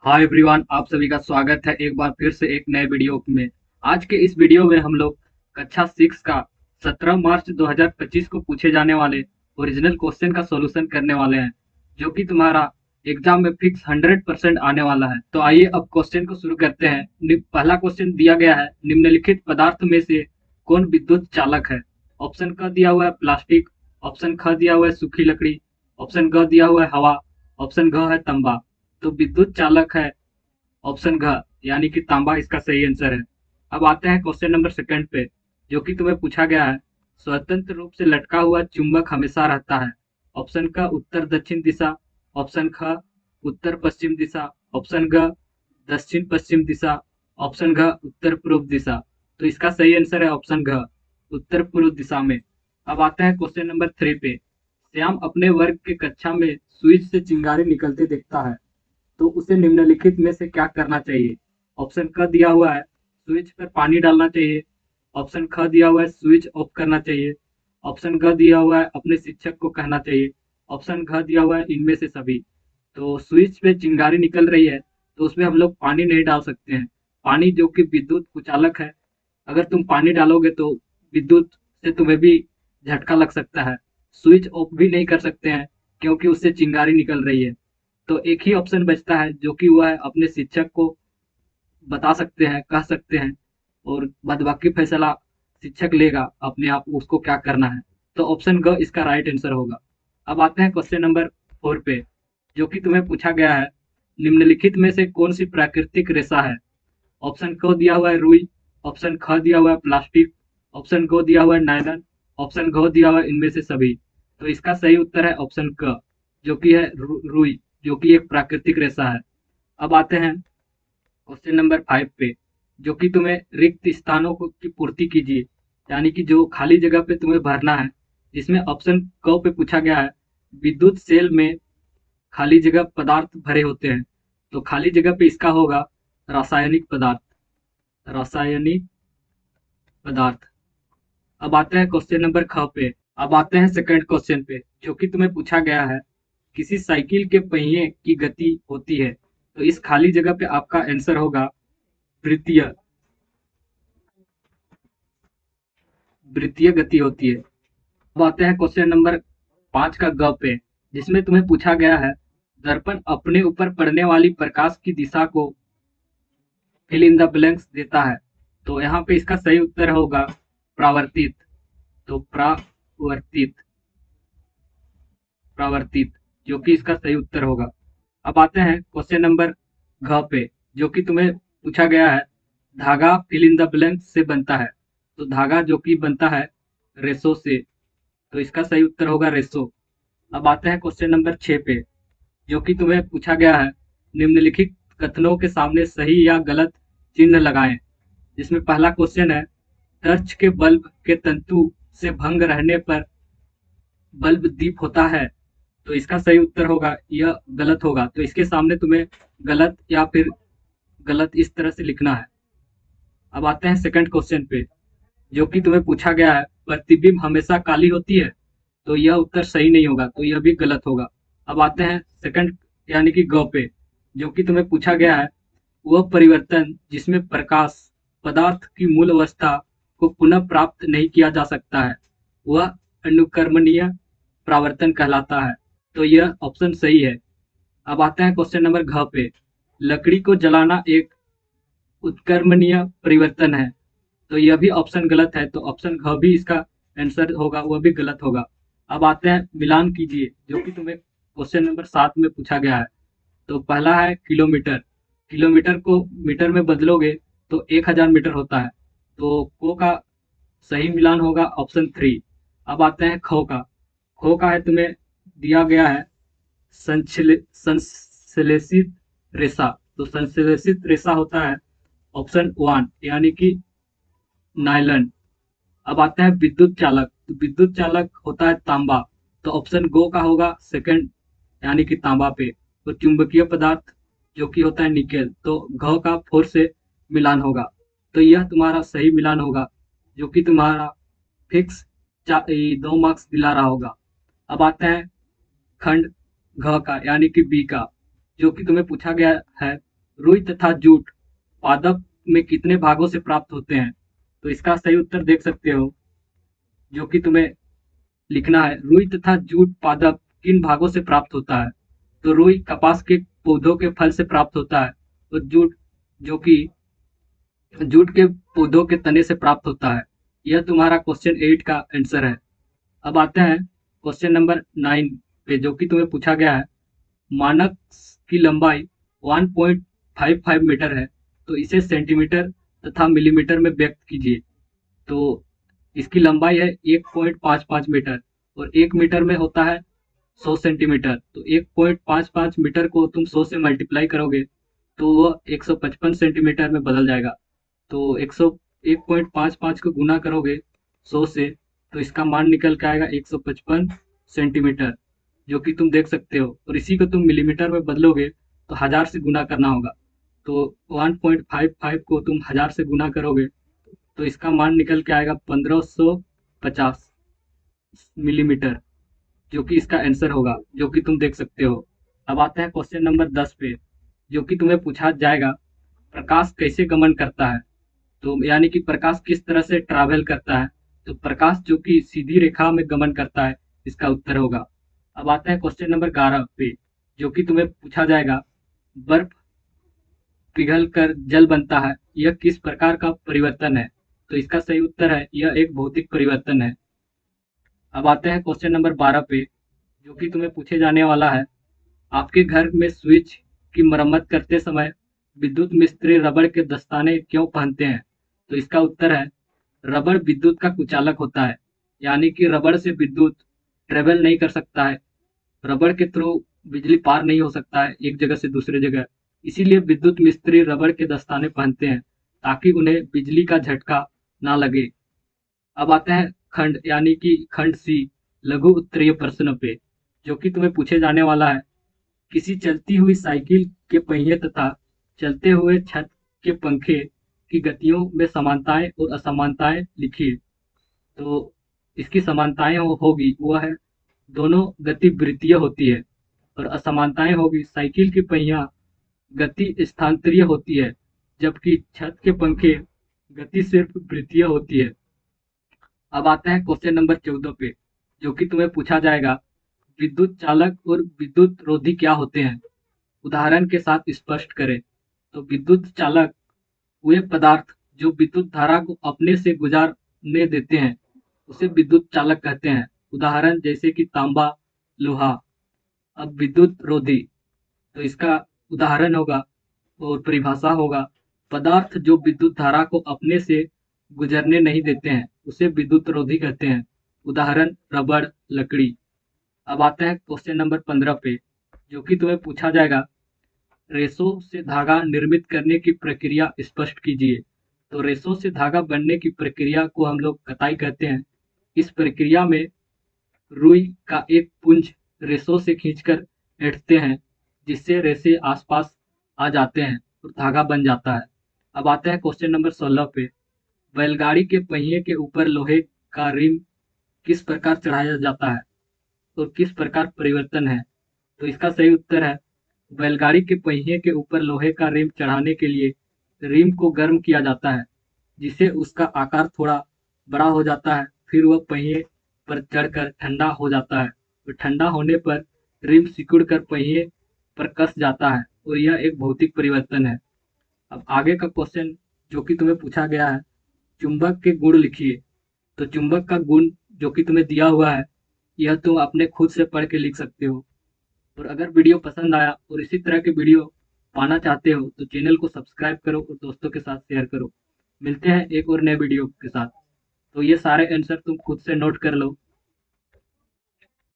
Hi everyone, आप सभी का स्वागत है एक बार फिर से एक नए वीडियो में। आज के इस वीडियो में हम लोग कक्षा 6 का 17 मार्च 2025 को पूछे जाने वाले ओरिजिनल क्वेश्चन का सॉल्यूशन करने वाले हैं, जो कि तुम्हारा एग्जाम में फिक्स 100% आने वाला है। तो आइए अब क्वेश्चन को शुरू करते हैं। पहला क्वेश्चन दिया गया है, निम्नलिखित पदार्थ में से कौन विद्युत चालक है। ऑप्शन क दिया हुआ है प्लास्टिक, ऑप्शन ख दिया हुआ है सूखी लकड़ी, ऑप्शन ग दिया हुआ है हवा, ऑप्शन घ है तंबा। तो विद्युत चालक है ऑप्शन घ, यानी कि तांबा इसका सही आंसर है। अब आते हैं क्वेश्चन नंबर सेकंड पे, जो कि तुम्हें पूछा गया है, स्वतंत्र रूप से लटका हुआ चुंबक हमेशा रहता है। ऑप्शन क उत्तर दक्षिण दिशा, ऑप्शन ख उत्तर पश्चिम दिशा, ऑप्शन ग दक्षिण पश्चिम दिशा, ऑप्शन घ उत्तर पूर्व दिशा। तो इसका सही आंसर है ऑप्शन घ, उत्तर पूर्व दिशा में। अब आते हैं क्वेश्चन नंबर 3 पे। श्याम अपने वर्ग के कक्षा में स्विच से चिंगारी निकलते देखता है, तो उसे निम्नलिखित में से क्या करना चाहिए। ऑप्शन क दिया हुआ है स्विच पर पानी डालना चाहिए, ऑप्शन ख दिया हुआ है स्विच ऑफ करना चाहिए, ऑप्शन ग दिया हुआ है अपने शिक्षक को कहना चाहिए, ऑप्शन घ दिया हुआ है इनमें से सभी। तो स्विच पे चिंगारी निकल रही है, तो उसमें हम लोग पानी नहीं डाल सकते हैं। पानी जो कि विद्युत कुचालक है, अगर तुम पानी डालोगे तो विद्युत से तुम्हें भी झटका लग सकता है। स्विच ऑफ भी नहीं कर सकते हैं, क्योंकि उससे चिंगारी निकल रही है। तो एक ही ऑप्शन बचता है, जो कि वह अपने शिक्षक को बता सकते हैं, कह सकते हैं, और बाद बाकी फैसला शिक्षक लेगा अपने आप उसको क्या करना है। तो ऑप्शन ग इसका राइट आंसर होगा। अब आते हैं क्वेश्चन नंबर 4 पे, जो कि तुम्हें पूछा गया है, निम्नलिखित में से कौन सी प्राकृतिक रेशा है। ऑप्शन क दिया हुआ है रुई, ऑप्शन ख दिया हुआ है प्लास्टिक, ऑप्शन ग दिया हुआ है नायलॉन, ऑप्शन घ दिया हुआ है इनमें से सभी। तो इसका सही उत्तर है ऑप्शन क, जो कि है रुई, जो कि एक प्राकृतिक रेशा है। अब आते हैं क्वेश्चन नंबर 5 पे, जो कि तुम्हें रिक्त स्थानों को की पूर्ति कीजिए, यानी कि जो खाली जगह पे तुम्हें भरना है। इसमें ऑप्शन क पे पूछा गया है, विद्युत सेल में खाली जगह पदार्थ भरे होते हैं। तो खाली जगह पे इसका होगा रासायनिक पदार्थ, रासायनिक पदार्थ। अब आते हैं क्वेश्चन नंबर ख पे। अब आते हैं सेकंड क्वेश्चन पे, जो कि तुम्हें पूछा गया है, किसी साइकिल के पहिए की गति होती है। तो इस खाली जगह पे आपका आंसर होगा वृत्तीय, वृत्तीय गति होती है। अब आते हैं क्वेश्चन नंबर 5 का ग पे, जिसमें तुम्हें पूछा गया है, दर्पण अपने ऊपर पड़ने वाली प्रकाश की दिशा को फिल इन द ब्लैंक्स देता है। तो यहाँ पे इसका सही उत्तर होगा प्रावर्तित। तो प्रावर्तित, प्रावर्तित, जो कि इसका सही उत्तर होगा। अब आते हैं क्वेश्चन नंबर घ पे, जो कि तुम्हें पूछा गया है, धागा फिल इन द ब्लैंक से बनता है। तो धागा जो कि बनता है रेशो से, तो इसका सही उत्तर होगा रेशो। अब आते हैं क्वेश्चन नंबर 6 पे, जो कि तुम्हें पूछा गया है, निम्नलिखित कथनों के सामने सही या गलत चिन्ह लगाएं। जिसमें पहला क्वेश्चन है, टर्च के बल्ब के तंतु से भंग रहने पर बल्ब दीप होता है। तो इसका सही उत्तर होगा, यह गलत होगा। तो इसके सामने तुम्हें गलत या फिर गलत इस तरह से लिखना है। अब आते हैं सेकंड क्वेश्चन पे, जो कि तुम्हें पूछा गया है, प्रतिबिंब हमेशा काली होती है। तो यह उत्तर सही नहीं होगा, तो यह भी गलत होगा। अब आते हैं सेकंड यानी कि ग पे, जो कि तुम्हें पूछा गया है, वह परिवर्तन जिसमें प्रकाश पदार्थ की मूल अवस्था को पुनः प्राप्त नहीं किया जा सकता है, वह अनुकर्मणीय प्रावर्तन कहलाता है। तो यह ऑप्शन सही है। अब आते हैं क्वेश्चन नंबर घ पे, लकड़ी को जलाना एक उत्कर्मणीय परिवर्तन है। तो यह भी ऑप्शन गलत है, तो ऑप्शन घ भी इसका आंसर होगा, वह भी गलत होगा। अब आते हैं मिलान कीजिए, जो कि तुम्हें क्वेश्चन नंबर 7 में पूछा गया है। तो पहला है किलोमीटर, किलोमीटर को मीटर में बदलोगे तो 1000 मीटर होता है। तो को का सही मिलान होगा ऑप्शन 3। अब आते हैं खो का। खो का है तुम्हें दिया गया है संश्लेषित रेशा। तो संश्लेषित रेशा होता है ऑप्शन 1, यानी कि नायलन। अब आता है विद्युत चालक, तो विद्युत चालक होता है तांबा। तो ऑप्शन गो का होगा सेकंड, यानी कि तांबा पे। तो चुंबकीय पदार्थ जो कि होता है निकेल, तो घ का 4 से मिलान होगा। तो यह तुम्हारा सही मिलान होगा, जो कि तुम्हारा फिक्स 2 मार्क्स दिला रहा होगा। अब आते हैं खंड घ का, यानी कि बी का, जो कि तुम्हें पूछा गया है, रुई तथा जूट पादप में कितने भागों से प्राप्त होते हैं? तो इसका सही उत्तर देख सकते हो, जो कि तुम्हें लिखना है। रुई तथा जूट पादप किन भागों से प्राप्त होता है? तो रुई कपास के पौधों के फल से प्राप्त होता है, और जूट जो कि जूट के पौधों के तने से प्राप्त होता है। यह तुम्हारा क्वेश्चन 8 का आंसर है। अब आते हैं क्वेश्चन नंबर 9 पे, जो कि तुम्हें पूछा गया है। मानक की लंबाई 1.55 मीटर है, तो इसे सेंटीमीटर तथा मिलीमीटर में व्यक्त कीजिए। तो इसकी लंबाई है 1.55 मीटर, और 1 मीटर में होता है 100 सेंटीमीटर। तो 1.55 मीटर को तुम 100 से मल्टीप्लाई करोगे तो वह 155 सेंटीमीटर में बदल जाएगा। तो 1.55 को गुना करोगे 100 से, तो इसका मान निकल के आएगा 155 सेंटीमीटर, जो कि तुम देख सकते हो। और इसी को तुम मिलीमीटर में बदलोगे तो 1000 से गुना करना होगा। तो 1.55 को तुम 1000 से गुना करोगे तो इसका मान निकल के आएगा 1550 मिलीमीटर, जो कि इसका आंसर होगा, जो कि तुम देख सकते हो। अब आते हैं क्वेश्चन नंबर 10 पे, जो कि तुम्हें पूछा जाएगा। प्रकाश कैसे गमन करता है? तो यानी कि प्रकाश किस तरह से ट्रैवल करता है? तो प्रकाश जो कि सीधी रेखा में गमन करता है, इसका उत्तर होगा। अब आते हैं क्वेश्चन नंबर 11 पे, जो कि तुम्हें पूछा जाएगा। बर्फ पिघल कर जल बनता है, यह किस प्रकार का परिवर्तन है? तो इसका सही उत्तर है, यह एक भौतिक परिवर्तन है। अब आते हैं क्वेश्चन नंबर 12 पे, जो कि तुम्हें पूछे जाने वाला है। आपके घर में स्विच की मरम्मत करते समय विद्युत मिस्त्री रबड़ के दस्ताने क्यों पहनते हैं? तो इसका उत्तर है, रबड़ विद्युत का कुचालक होता है, यानी कि रबड़ से विद्युत ट्रेवल नहीं कर सकता है। रबड़ के थ्रू बिजली पार नहीं हो सकता है एक जगह से दूसरे जगह। इसीलिए विद्युत मिस्त्री रबड़ के दस्ताने पहनते हैं, ताकि उन्हें बिजली का झटका ना लगे। अब आते हैं खंड यानी कि खंड सी, लघु उत्तरीय प्रश्न पे, जो कि तुम्हें पूछे जाने वाला है। किसी चलती हुई साइकिल के पहिए तथा चलते हुए छत के पंखे की गतियों में समानताएं और असमानताएं लिखिए। तो इसकी समानताएं होगी वह है, दोनों गति वृत्तीय होती है, और असमानताएं होगी साइकिल की पहिया गति स्थानांतरीय होती है, जबकि छत के पंखे गति सिर्फ वृत्तीय होती है। अब आते हैं क्वेश्चन नंबर 14 पे, जो कि तुम्हें पूछा जाएगा। विद्युत चालक और विद्युत रोधी क्या होते हैं? उदाहरण के साथ स्पष्ट करें। तो विद्युत चालक वे पदार्थ जो विद्युत धारा को अपने से गुजारने देते हैं, उसे विद्युत चालक कहते हैं। उदाहरण जैसे कि तांबा, लोहा। अब विद्युत रोधी, तो इसका उदाहरण होगा और परिभाषा होगा, पदार्थ जो विद्युत धारा को अपने से गुजरने नहीं देते हैं, उसे विद्युत रोधी कहते हैं। उदाहरण रबड़, लकड़ी। अब आते हैं क्वेश्चन नंबर 15 पे, जो कि तुम्हें पूछा जाएगा। रेशों से धागा निर्मित करने की प्रक्रिया स्पष्ट कीजिए। तो रेशों से धागा बनने की प्रक्रिया को हम लोग कताई कहते हैं। इस प्रक्रिया में रुई का एक पुंज रेशों से खींचकर ऐंठते हैं, जिससे रेशे आसपास आ जाते हैं और धागा बन जाता है। अब आते हैं क्वेश्चन नंबर 16 पे। बैलगाड़ी के पहिए के ऊपर लोहे का रिम किस प्रकार चढ़ाया जाता है और किस प्रकार परिवर्तन है? तो इसका सही उत्तर है, बैलगाड़ी के पहिए के ऊपर लोहे का रिम चढ़ाने के लिए रिम को गर्म किया जाता है, जिससे उसका आकार थोड़ा बड़ा हो जाता है। फिर वह पहिए पर चढ़कर ठंडा हो जाता है, और ठंडा होने पर रिम सिकुड़ कर पहिए पर कस जाता है, और यह एक भौतिक परिवर्तन है। अब आगे का क्वेश्चन, जो कि तुम्हें पूछा गया है। चुंबक के गुण लिखिए। तो चुंबक का गुण जो कि तुम्हें दिया हुआ है, यह तुम अपने खुद से पढ़ के लिख सकते हो। और अगर वीडियो पसंद आया और इसी तरह के वीडियो पाना चाहते हो तो चैनल को सब्सक्राइब करो और दोस्तों के साथ शेयर करो। मिलते हैं एक और नए वीडियो के साथ। तो ये सारे आंसर तुम खुद से नोट कर लो।